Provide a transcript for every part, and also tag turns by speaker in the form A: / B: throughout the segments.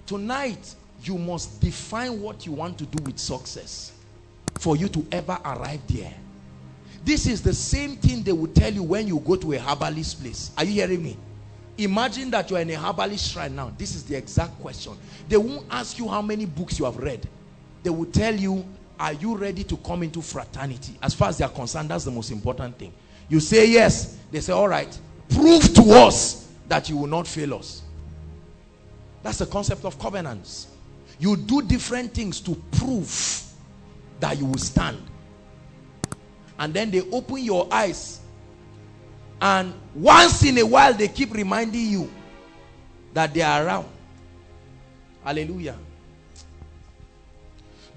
A: Tonight, you must define what you want to do with success for you to ever arrive there. This is the same thing they will tell you when you go to a herbalist place. Are you hearing me? Imagine that you are in a herbalist shrine now. This is the exact question. They won't ask you how many books you have read. They will tell you, are you ready to come into fraternity? As far as they are concerned, that's the most important thing. You say yes. They say, all right, prove to us that you will not fail us. That's the concept of covenants. You do different things to prove that you will stand. And then they open your eyes, and once in a while they keep reminding you that they are around. Hallelujah.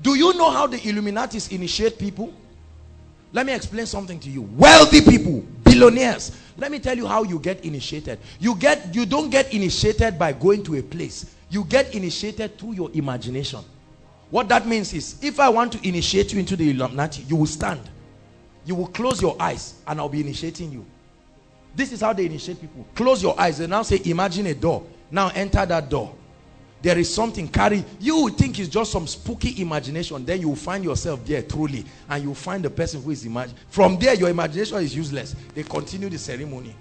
A: Do you know how the Illuminatis initiate people? Let me explain something to you. Wealthy people, billionaires. Let me tell you how you get initiated. You don't get initiated by going to a place. You get initiated through your imagination. What that means is, if I want to initiate you into the Illuminati, you will stand. You will close your eyes and I'll be initiating you. This is how they initiate people. Close your eyes and now say, imagine a door. Now enter that door. There is something carry. You would think it's just some spooky imagination. Then you will find yourself there truly. And you will find the person who is imagining. From there, your imagination is useless. They continue the ceremony.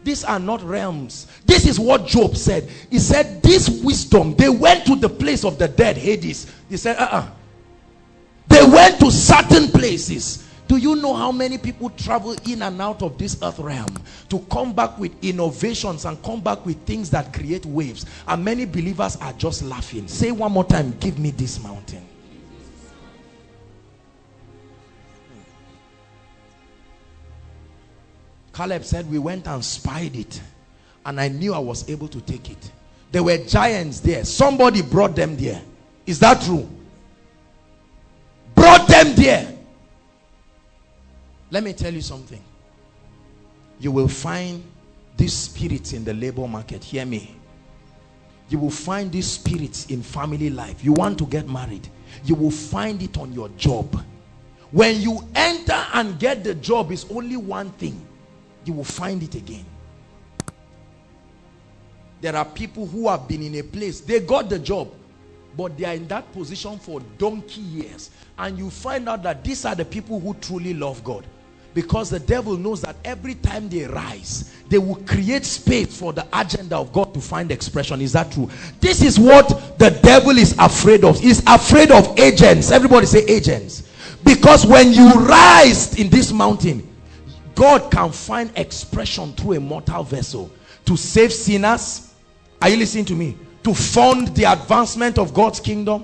A: These are not realms. This is what Job said. He said, this wisdom, they went to the place of the dead, Hades. He said, They went to certain places. Do you know how many people travel in and out of this earth realm to come back with innovations and come back with things that create waves? And many believers are just laughing. Say one more time, give me this mountain. Caleb said, we went and spied it, and I knew I was able to take it. There were giants there. Somebody brought them there. Is that true? Brought them there. Let me tell you something. You will find these spirits in the labor market. Hear me. You will find these spirits in family life. You want to get married, you will find it on your job. When you enter and get the job, is only one thing. You will find it again. There are people who have been in a place, they got the job, but they are in that position for donkey years. And you find out that these are the people who truly love God. Because the devil knows that every time they rise, they will create space for the agenda of God to find expression. Is that true? This is what the devil is afraid of. He's afraid of agents. Everybody say agents. Because when you rise in this mountain, God can find expression through a mortal vessel to save sinners. Are you listening to me? To fund the advancement of God's kingdom.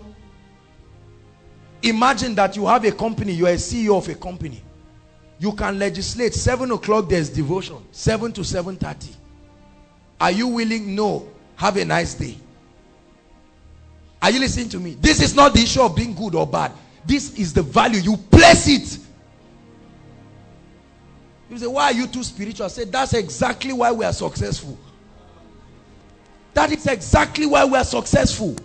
A: Imagine that you have a company, you are a CEO of a company. You can legislate 7 o'clock there's devotion, 7 to 7:30. Are you willing? No. Have a nice day. Are you listening to me? This is not the issue of being good or bad. This is the value. You place it. You say, why are you too spiritual? I say, that's exactly why we are successful. That is exactly why we are successful.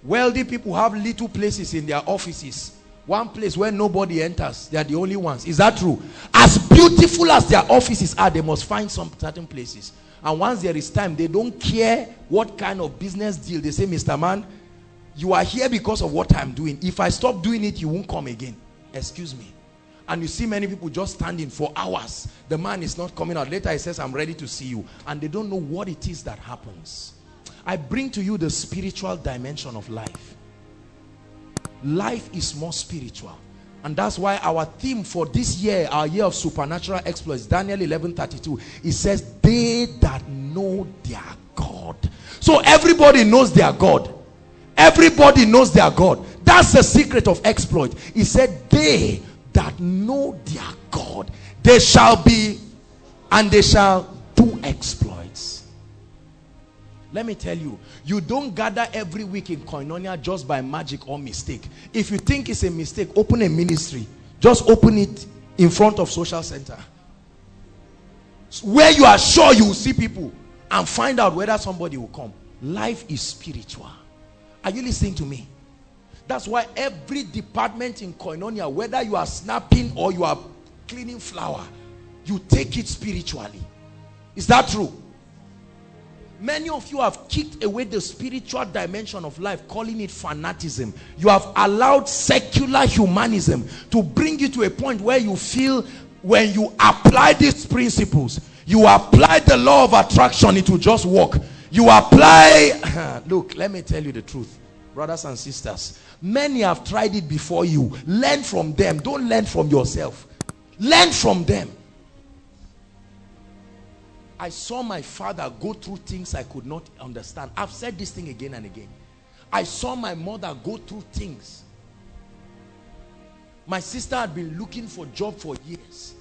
A: Wealthy people have little places in their offices. One place where nobody enters. They are the only ones. Is that true? As beautiful as their offices are, they must find some certain places. And once there is time, they don't care what kind of business deal. They say, Mr. Man, you are here because of what I'm doing. If I stop doing it, you won't come again. Excuse me. And you see many people just standing for hours. The man is not coming out. Later he says, I'm ready to see you. And they don't know what it is that happens. I bring to you the spiritual dimension of life. Life is more spiritual. And that's why our theme for this year, our year of supernatural exploits, Daniel 11:32, it says, they that know their God. So everybody knows their God. Everybody knows their God. That's the secret of exploit. He said, they that know their God, they shall be, and they shall do exploits. Let me tell you, you don't gather every week in Koinonia just by magic or mistake. If you think it's a mistake, open a ministry. Just open it in front of social center, where you are sure you will see people, and find out whether somebody will come. Life is spiritual. Are you listening to me? That's why every department in Koinonia, whether you are snapping or you are cleaning flour, you take it spiritually. Is that true? Many of you have kicked away the spiritual dimension of life, calling it fanaticism. You have allowed secular humanism to bring you to a point where you feel when you apply these principles, you apply the law of attraction, it will just work. You apply, look, let me tell you the truth, brothers and sisters. Many have tried it before you. Learn from them. Don't learn from yourself. Learn from them. I saw my father go through things I could not understand. I've said this thing again and again. I saw my mother go through things. My sister had been looking for a job for years.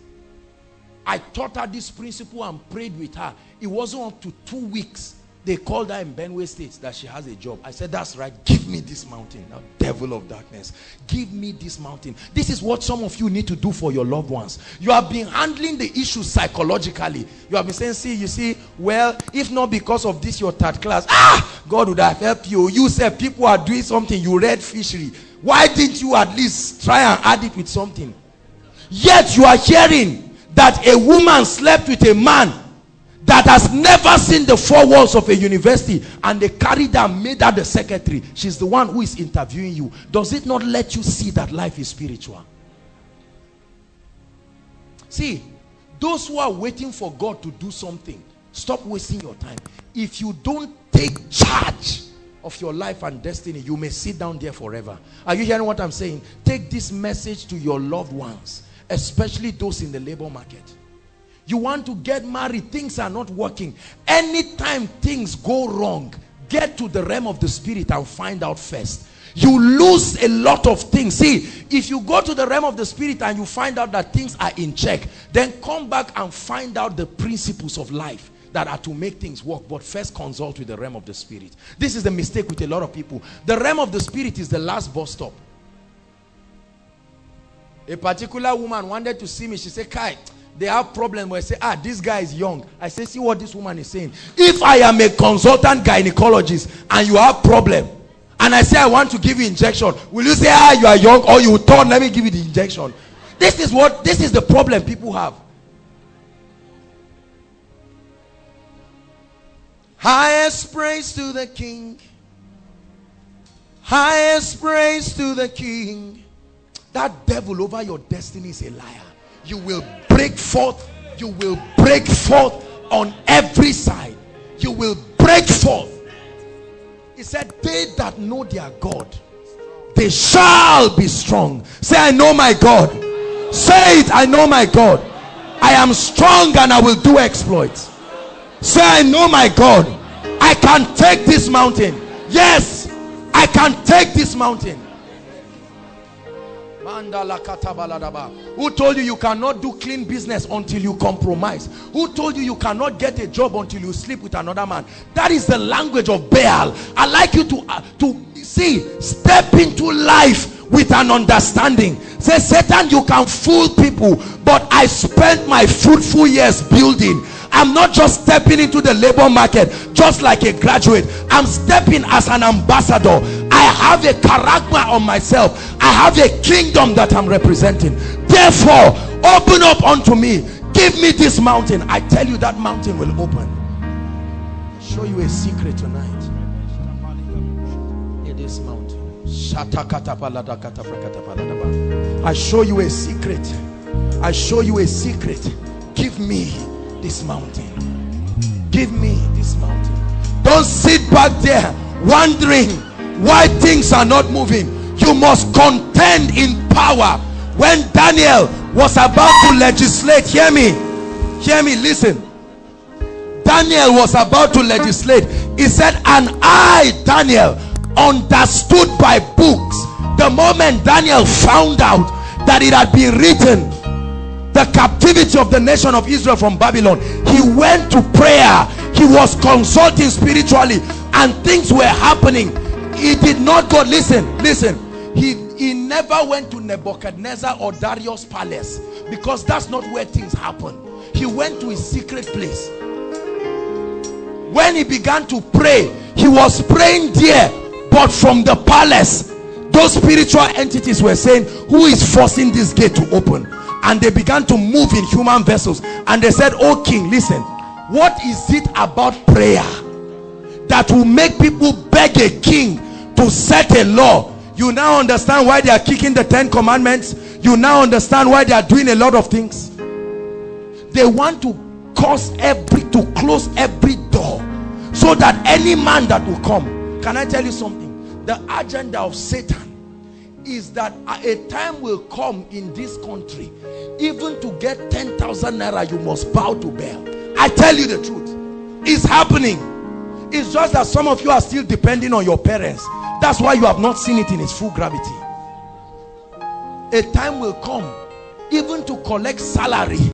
A: I taught her this principle and prayed with her. It wasn't up to 2 weeks. They called her in Benue State that she has a job. I said, that's right. Give me this mountain. Now, devil of darkness. Give me this mountain. This is what some of you need to do for your loved ones. You have been handling the issue psychologically. You have been saying, see, you see, well, if not because of this, your third class, God would have helped you. You said people are doing something. You read fishery. Why didn't you at least try and add it with something? Yet you are hearing that a woman slept with a man that has never seen the four walls of a university, and they carried her and made her the secretary. She's the one who is interviewing you. Does it not let you see that life is spiritual? See, those who are waiting for God to do something, stop wasting your time. If you don't take charge of your life and destiny, you may sit down there forever. Are you hearing what I'm saying? Take this message to your loved ones, especially those in the labor market. You want to get married, things are not working. Anytime things go wrong, get to the realm of the spirit and find out first. You lose a lot of things. See, if you go to the realm of the spirit and you find out that things are in check, then come back and find out the principles of life that are to make things work. But first consult with the realm of the spirit. This is the mistake with a lot of people. The realm of the spirit is the last bus stop. A particular woman wanted to see me. She said, Kai, they have problems where I say, this guy is young. I say, see what this woman is saying. If I am a consultant gynecologist and you have problem, and I say I want to give you injection, will you say, you are young, or you turn, let me give you the injection? This is the problem people have. Highest praise to the King. Highest praise to the King. That devil over your destiny is a liar. You will break forth. You will break forth on every side. You will break forth. He said, they that know their God, they shall be strong. Say, I know my God. Say it, I know my God. I am strong and I will do exploits. Say, I know my God. I can take this mountain. Yes, I can take this mountain. Who told you you cannot do clean business until you compromise? Who told you you cannot get a job until you sleep with another man? That is the language of Baal. I like you to see, step into life with an understanding. Say, Satan, you can fool people, but I spent my fruitful years building. I'm not just stepping into the labor market just like a graduate. I'm stepping as an ambassador. I have a character on myself. I have a kingdom that I'm representing. Therefore, open up unto me. Give me this mountain. I tell you, that mountain will open. I'll show you a secret tonight. In this mountain. I show you a secret. I show you a secret. Give me this mountain. Give me this mountain. Don't sit back there wondering why things are not moving. You must contend in power. When Daniel was about to legislate, hear me, listen. Daniel was about to legislate. He said, and I, Daniel, understood by books. The moment Daniel found out that it had been written, the captivity of the nation of Israel from Babylon, he went to prayer. He was consulting spiritually, and things were happening. He did not go, listen, he never went to Nebuchadnezzar or Darius' palace, because that's not where things happen. He went to his secret place. When he began to pray, he was praying there, but from the palace, those spiritual entities were saying, who is forcing this gate to open? And they began to move in human vessels, and they said, oh king, listen, what is it about prayer that will make people beg a king to set a law. You now understand why they are kicking the 10 commandments. You now understand why they are doing a lot of things. They want to close every door, so that any man that will come. Can I tell you something? The agenda of Satan is that a time will come in this country, even to get 10,000 naira you must bow to Baal. I tell you the truth, it's happening. It's just that some of you are still depending on your parents. That's why you have not seen it in its full gravity. A time will come, even to collect salary,